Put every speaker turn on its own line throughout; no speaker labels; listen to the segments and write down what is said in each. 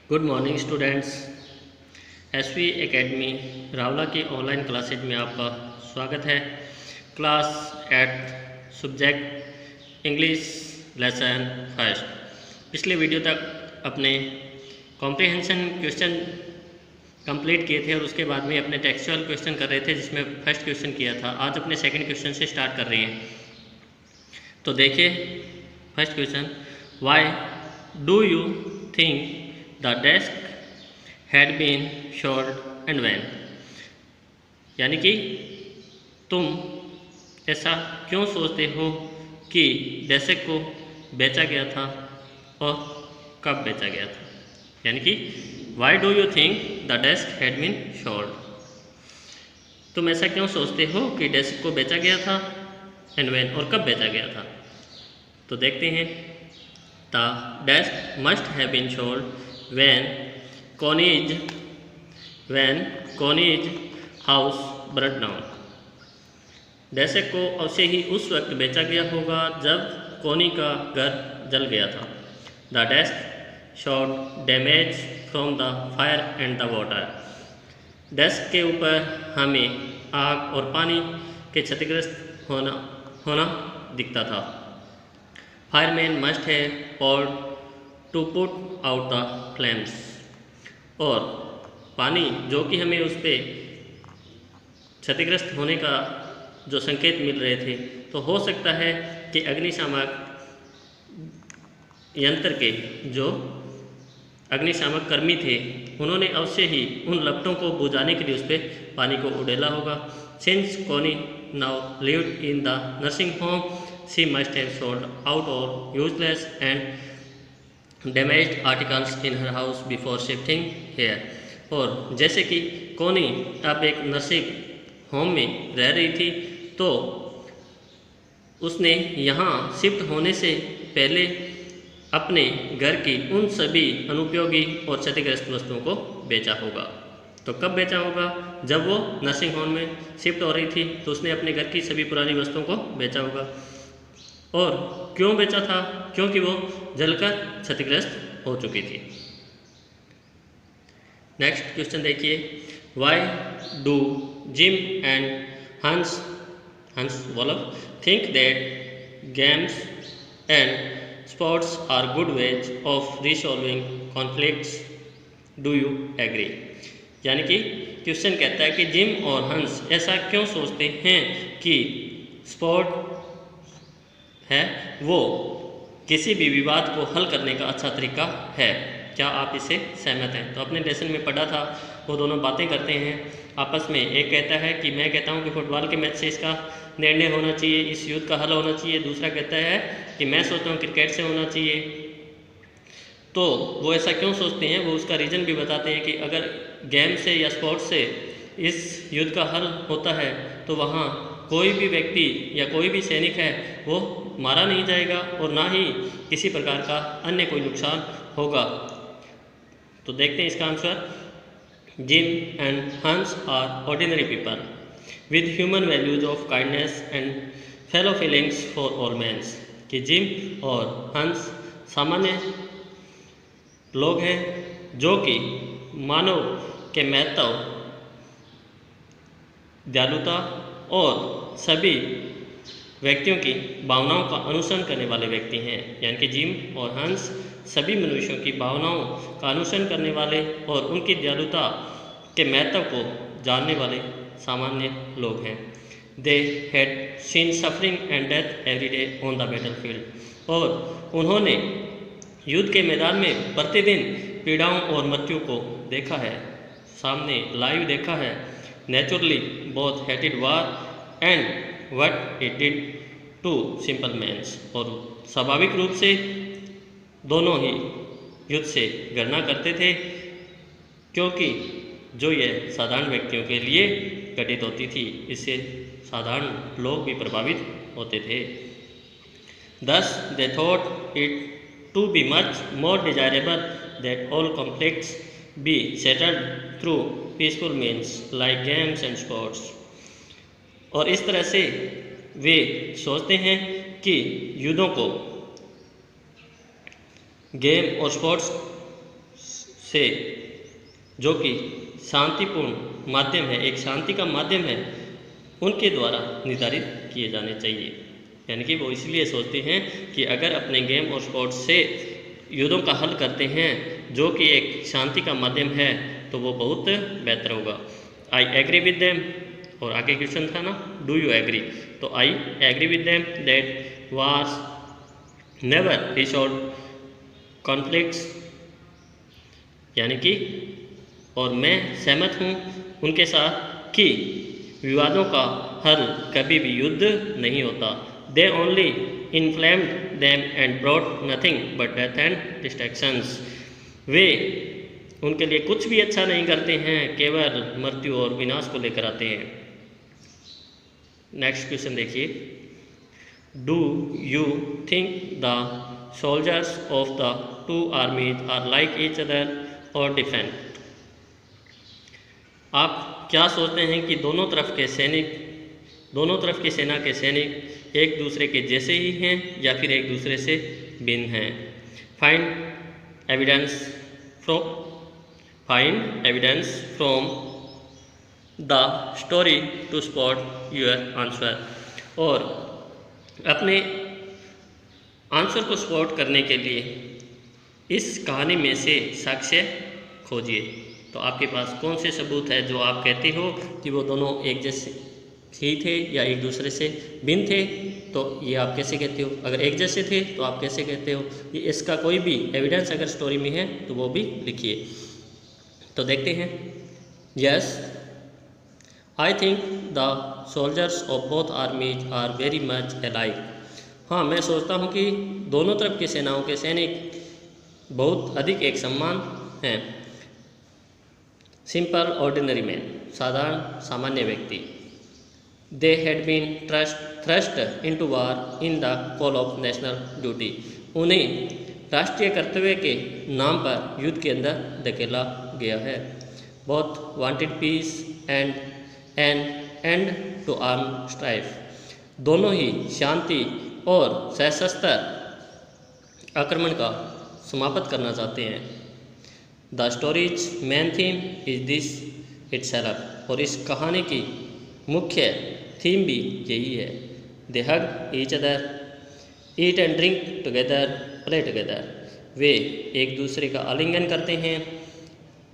Good morning students. S V academy Rawla की online classes में आपका स्वागत है। Class 8 subject English lesson first. पिछले वीडियो तक अपने कॉम्प्रिहेंशन क्वेश्चन कंप्लीट किए थे और उसके बाद में अपने टेक्सचुअल क्वेश्चन कर रहे थे, जिसमें फर्स्ट क्वेश्चन किया था। आज अपने सेकंड क्वेश्चन से स्टार्ट कर रहे हैं। तो देखिए first question, why do you think the desk had been sold and when. यानी कि तुम ऐसा क्यों सोचते हो कि डेस्क को बेचा गया था और कब बेचा गया था। यानी कि why do you think the desk had been sold. तुम ऐसा क्यों सोचते हो कि डेस्क को बेचा गया था एंड व्हेन, और कब बेचा गया था। तो देखते हैं। The desk must have been sold when Connie's house burned down। Desk को अवश्य ही उस वक्त बेचा गया होगा जब कोनी का घर जल गया था। The desk showed damage from the fire and the water. Desk के ऊपर हमें आग और पानी के क्षतिग्रस्त होना दिखता था। Fireman must have poured to put out the flames. और पानी जो कि हमें उस पर क्षतिग्रस्त होने का जो संकेत मिल रहे थे, तो हो सकता है कि अग्निशामक यंत्र के जो अग्निशामक कर्मी थे, उन्होंने अवश्य ही उन लपटों को बुझाने के लिए उस पर पानी को उड़ेला होगा। Since Connie now lived in the nursing home, she must have sold out or useless and damaged articles in her house before shifting here. और जैसे कि कोनी अब एक नर्सिंग होम में रह रही थी, तो उसने यहाँ शिफ्ट होने से पहले अपने घर की उन सभी अनुपयोगी और क्षतिग्रस्त वस्तुओं को बेचा होगा। तो कब बेचा होगा? जब वो नर्सिंग होम में शिफ्ट हो रही थी, तो उसने अपने घर की सभी पुरानी वस्तुओं को बेचा होगा। और क्यों बेचा था? क्योंकि वो जलकर क्षतिग्रस्त हो चुकी थी। नेक्स्ट क्वेश्चन देखिए, why do Jim and Hans Wolf think that games and sports are good ways of resolving conflicts, do you agree. यानी कि क्वेश्चन कहता है कि जिम और हंस ऐसा क्यों सोचते हैं कि स्पोर्ट है वो किसी भी विवाद को हल करने का अच्छा तरीका है। क्या आप इससे सहमत हैं? तो अपने लेसन में पढ़ा था, वो दोनों बातें करते हैं आपस में। एक कहता है कि मैं कहता हूँ कि फुटबॉल के मैच से इसका निर्णय होना चाहिए, इस युद्ध का हल होना चाहिए। दूसरा कहता है कि मैं सोचता हूँ क्रिकेट से होना चाहिए। तो वो ऐसा क्यों सोचते हैं, वो उसका रीज़न भी बताते हैं कि अगर गेम से या स्पोर्ट्स से इस युद्ध का हल होता है, तो वहाँ कोई भी व्यक्ति या कोई भी सैनिक है वो मारा नहीं जाएगा और ना ही किसी प्रकार का अन्य कोई नुकसान होगा। तो देखते हैं इसका answer. Jim and Hans are ordinary people with human values of kindness and fellow feelings for all mans. कि जिम और हंस सामान्य लोग हैं जो कि मानव के महत्व, दयालुता और सभी व्यक्तियों की भावनाओं का अनुसरण करने वाले व्यक्ति हैं। यानी कि जिम और हंस सभी मनुष्यों की भावनाओं का अनुसरण करने वाले और उनकी दयालुता के महत्व को जानने वाले सामान्य लोग हैं। They had seen suffering and death every day on the battle field. और उन्होंने युद्ध के मैदान में प्रतिदिन पीड़ाओं और मृत्यु को देखा है, सामने लाइव देखा है। Naturally both hated war and what it did to simple mans. और स्वाभाविक रूप से दोनों ही युद्ध से घृणा करते थे, क्योंकि जो ये साधारण व्यक्तियों के लिए घटित होती थी, इससे साधारण लोग भी प्रभावित होते थे। Thus they thought it to be much more desirable that all conflicts be settled through peaceful means like games and sports। और इस तरह से वे सोचते हैं कि युद्धों को गेम और स्पोर्ट्स से, जो कि शांतिपूर्ण माध्यम है, एक शांति का माध्यम है, उनके द्वारा निर्धारित किए जाने चाहिए। यानी कि वो इसलिए सोचते हैं कि अगर अपने गेम और स्पोर्ट्स से युद्धों का हल करते हैं जो कि एक शांति का माध्यम है, तो वो बहुत बेहतर होगा। आई एग्री विद देम, और आगे क्वेश्चन था ना, डू यू एग्री, तो I agree with them that wars never resolve conflicts, यानी कि और मैं सहमत हूँ उनके साथ कि विवादों का हल कभी भी युद्ध नहीं होता। They only inflamed them and brought nothing but death and destructions, वे उनके लिए कुछ भी अच्छा नहीं करते हैं, केवल मृत्यु और विनाश को लेकर आते हैं। नेक्स्ट क्वेश्चन देखिए, do you think the soldiers of the two armies are like each other or different? आप क्या सोचते हैं कि दोनों तरफ की सेना के सैनिक एक दूसरे के जैसे ही हैं या फिर एक दूसरे से भिन्न हैं? Find evidence from the story to spot your answer, और अपने आंसर को स्पॉट करने के लिए इस कहानी में से साक्ष्य खोजिए। तो आपके पास कौन से सबूत है जो आप कहते हो कि वो दोनों एक जैसे ही थे या एक दूसरे से भिन्न थे? तो ये आप कैसे कहते हो? अगर एक जैसे थे तो आप कैसे कहते हो? ये इसका कोई भी एविडेंस अगर स्टोरी में है तो वो भी लिखिए। तो देखते हैं। Yes, I think the soldiers of both armies are very much alike. हाँ, मैं सोचता हूँ कि दोनों तरफ की सेनाओं के सैनिक बहुत अधिक एक समान हैं। सिंपल ऑर्डिनरी मैन, साधारण सामान्य व्यक्ति। They had been thrust into war in the call of national duty. उन्हें राष्ट्रीय कर्तव्य के नाम पर युद्ध के अंदर धकेला गया है। Both wanted peace and an end to arm strife. दोनों ही शांति और सशस्त्र आक्रमण का समाप्त करना चाहते हैं। The story's main theme is this itself. और इस कहानी की मुख्य थीम भी यही है। They hug each other, eat and drink together, play together. वे एक दूसरे का आलिंगन करते हैं,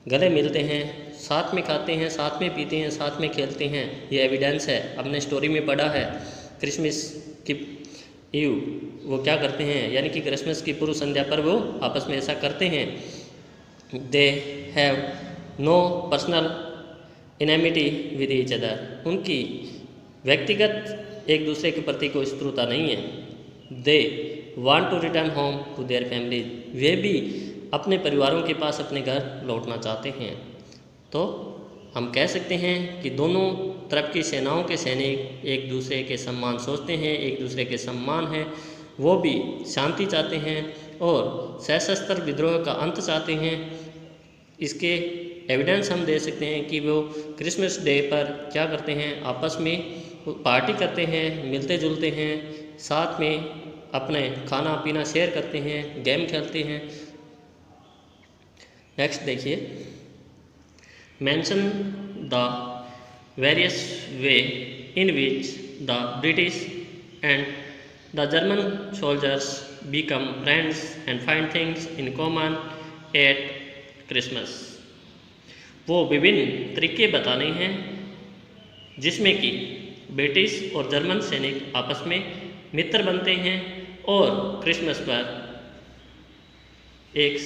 गले मिलते हैं, साथ में खाते हैं, साथ में पीते हैं, साथ में खेलते हैं। ये एविडेंस है, हमने स्टोरी में पढ़ा है। क्रिसमस की ईव वो क्या करते हैं, यानी कि क्रिसमस की पूर्व संध्या पर वो आपस में ऐसा करते हैं। They have no personal enmity with each other. उनकी व्यक्तिगत एक दूसरे के प्रति कोई शत्रुता नहीं है। They want to return home to their families. वे भी अपने परिवारों के पास अपने घर लौटना चाहते हैं। तो हम कह सकते हैं कि दोनों तरफ की सेनाओं के सैनिक एक दूसरे के सम्मान सोचते हैं, एक दूसरे के सम्मान हैं। वो भी शांति चाहते हैं और सशस्त्र विद्रोह का अंत चाहते हैं। इसके एविडेंस हम दे सकते हैं कि वो क्रिसमस डे पर क्या करते हैं, आपस में पार्टी करते हैं, मिलते जुलते हैं, साथ में अपने खाना पीना शेयर करते हैं, गेम खेलते हैं। नेक्स्ट देखिए, mention the various way in which the British and the German soldiers become friends and find things in common at Christmas। वो विभिन्न तरीके बताने हैं जिसमें कि ब्रिटिश और जर्मन सैनिक आपस में मित्र बनते हैं और क्रिसमस पर एक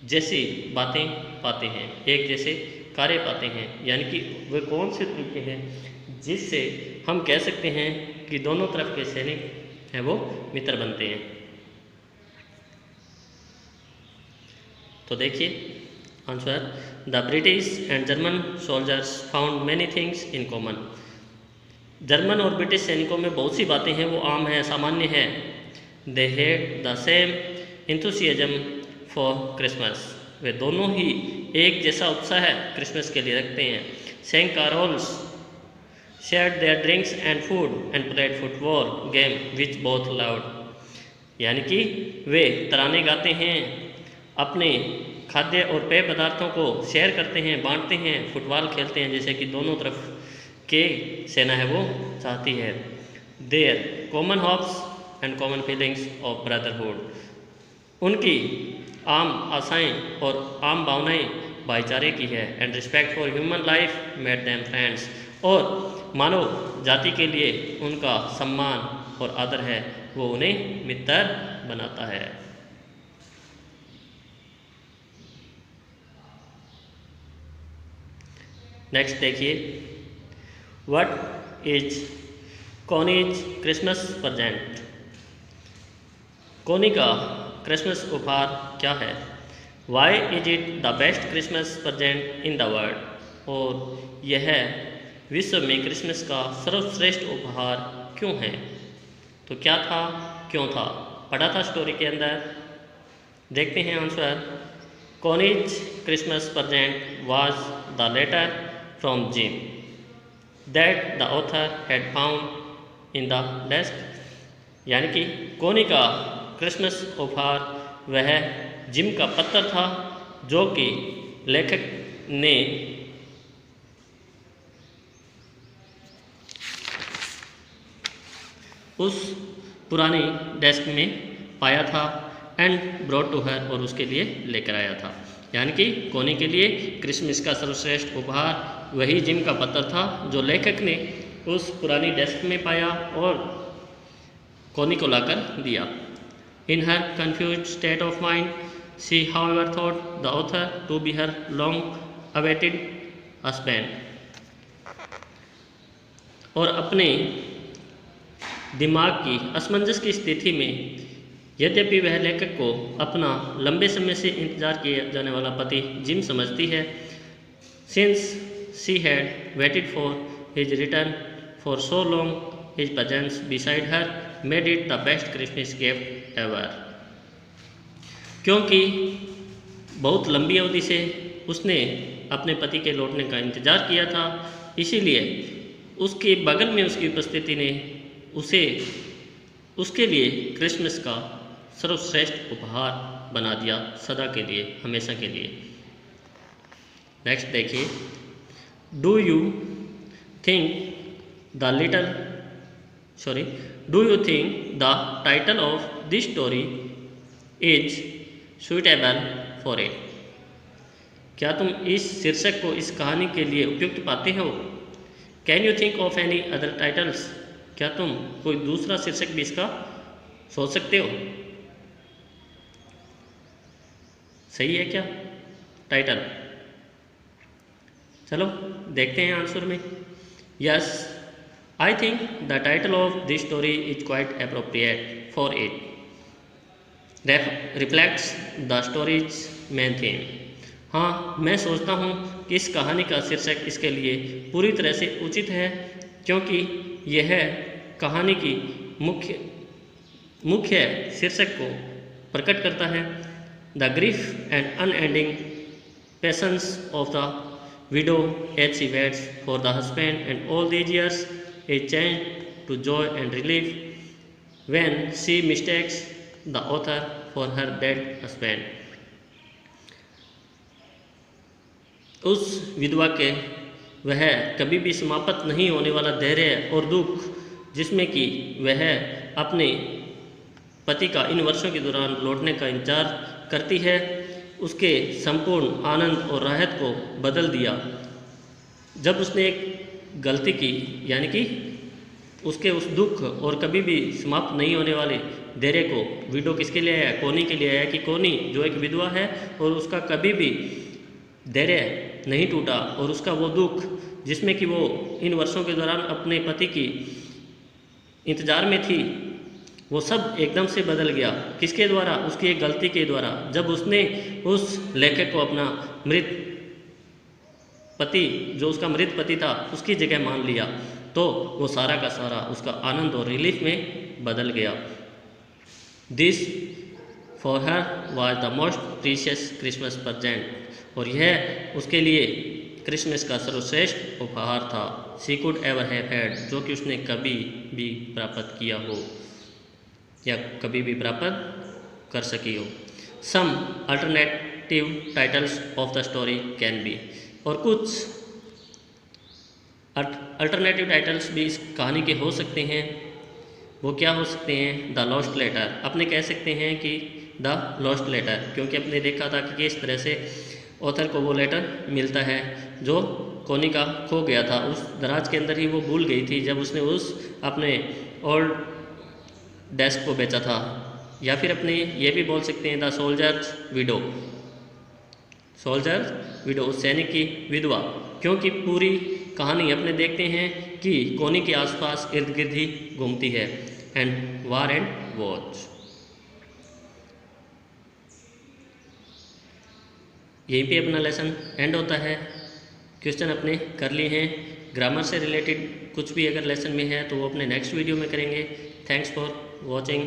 जैसी बातें पाते हैं, एक जैसे कार्य पाते हैं। यानी कि वे कौन से तरीके हैं जिससे हम कह सकते हैं कि दोनों तरफ के सैनिक हैं वो मित्र बनते हैं। तो देखिए answer, the British and German soldiers found many things in common. German और ब्रिटिश सैनिकों में बहुत सी बातें हैं वो आम हैं, सामान्य हैं। They had the same enthusiasm for Christmas. वे दोनों ही एक जैसा उत्साह क्रिसमस के लिए रखते हैं। Seng carols, shared their drinks and food and played football game which both loved। यानी कि वे तराने गाते हैं, अपने खाद्य और पेय पदार्थों को शेयर करते हैं, बांटते हैं, फुटबॉल खेलते हैं, जैसे कि दोनों तरफ के सेना है वो चाहती है। Their common hops and common feelings of brotherhood, उनकी आम आशाएं और आम भावनाएं भाईचारे की है। And respect for human life made them friends, और मानव जाति के लिए उनका सम्मान और आदर है, वो उन्हें मित्र बनाता है। नेक्स्ट देखिए, what is Connie's Christmas present, Connie का क्रिसमस उपहार क्या है। Why is it the best Christmas present in the world, और यह विश्व में क्रिसमस का सर्वश्रेष्ठ उपहार क्यों है। तो क्या था, क्यों था, पढ़ा था स्टोरी के अंदर। देखते हैं answer. Connie's Christmas present was the letter from Jim that the author had found in the desk, यानी कि कोनी का क्रिसमस उपहार वह जिम का पत्र था जो कि लेखक ने उस पुरानी डेस्क में पाया था एंड ब्रॉट टू हर, और उसके लिए लेकर आया था। यानी कि कोनी के लिए क्रिसमस का सर्वश्रेष्ठ उपहार वही जिम का पत्र था जो लेखक ने उस पुरानी डेस्क में पाया और कोनी को लाकर दिया। In her confused state of mind, she however thought the author to be her long-awaited husband, और अपने दिमाग की असमंजस की स्थिति में यद्यपि वह लेखक को अपना लंबे समय से इंतजार किया जाने वाला पति जिम समझती है, since she had waited for his return for so long, his presence beside her made it the best Christmas gift ever, क्योंकि बहुत लंबी अवधि से उसने अपने पति के लौटने का इंतज़ार किया था, इसीलिए उसके बगल में उसकी उपस्थिति ने उसे उसके लिए क्रिसमस का सर्वश्रेष्ठ उपहार बना दिया, सदा के लिए, हमेशा के लिए। नेक्स्ट देखिए, do you think the title of this story is suitable for it, क्या तुम इस शीर्षक को इस कहानी के लिए उपयुक्त पाते हो। Can you think of any other titles, क्या तुम कोई दूसरा शीर्षक भी इसका सोच सकते हो। सही है क्या टाइटल। चलो देखते हैं आंसर में। Yes, I think the title of this story is quite appropriate for it reflects the story's main theme. हाँ, मैं सोचता हूँ कि इस कहानी का शीर्षक इसके लिए पूरी तरह से उचित है, क्योंकि यह कहानी की मुख्य शीर्षक को प्रकट करता है। The grief and unending patience of the widow as she waits for the husband, and all these years is changed to joy and relief when she mistakes the author for her dead husband. उस विधवा के वह कभी भी समाप्त नहीं होने वाला धैर्य और दुख, जिसमें कि वह अपने पति का इन वर्षों के दौरान लौटने का इंतजार करती है, उसके संपूर्ण आनंद और राहत को बदल दिया जब उसने एक गलती की, यानी कि उसके उस दुख और कभी भी समाप्त नहीं होने वाले धैर्य को विडो किसके लिए आया, कोनी के लिए आया, कि कोनी जो एक विधवा है और उसका कभी भी धैर्य नहीं टूटा, और उसका वो दुख जिसमें कि वो इन वर्षों के दौरान अपने पति की इंतज़ार में थी, वो सब एकदम से बदल गया। किसके द्वारा, उसकी एक गलती के द्वारा, जब उसने उस लेखक को अपना मृत पति, जो उसका मृत पति था, उसकी जगह मान लिया, तो वो सारा का सारा उसका आनंद और रिलीफ में बदल गया। This for her was the most precious Christmas present, और यह उसके लिए क्रिसमस का सर्वश्रेष्ठ उपहार था। She could ever have had, जो कि उसने कभी भी प्राप्त किया हो या कभी भी प्राप्त कर सकी हो। Some alternative titles of the story can be, और कुछ अल्टरनेटिव टाइटल्स भी इस कहानी के हो सकते हैं। वो क्या हो सकते हैं? द लॉस्ट लेटर, अपने कह सकते हैं कि द लॉस्ट लेटर, क्योंकि अपने देखा था कि किस तरह से ऑथर को वो लेटर मिलता है जो कोनिका खो गया था, उस दराज के अंदर ही वो भूल गई थी जब उसने उस अपने ओल्ड डेस्क को बेचा था। या फिर अपने ये भी बोल सकते हैं the soldiers window, soldier window, उस सैनिक की विधवा, क्योंकि पूरी कहानी अपने देखते हैं कि कोनी के आसपास इर्द गिर्द ही घूमती है। एंड वार एंड वॉच, यहीं पे अपना लेसन एंड होता है। क्वेश्चन अपने कर लिए हैं। ग्रामर से रिलेटेड कुछ भी अगर लेसन में है तो वो अपने नेक्स्ट वीडियो में करेंगे। Thanks for watching.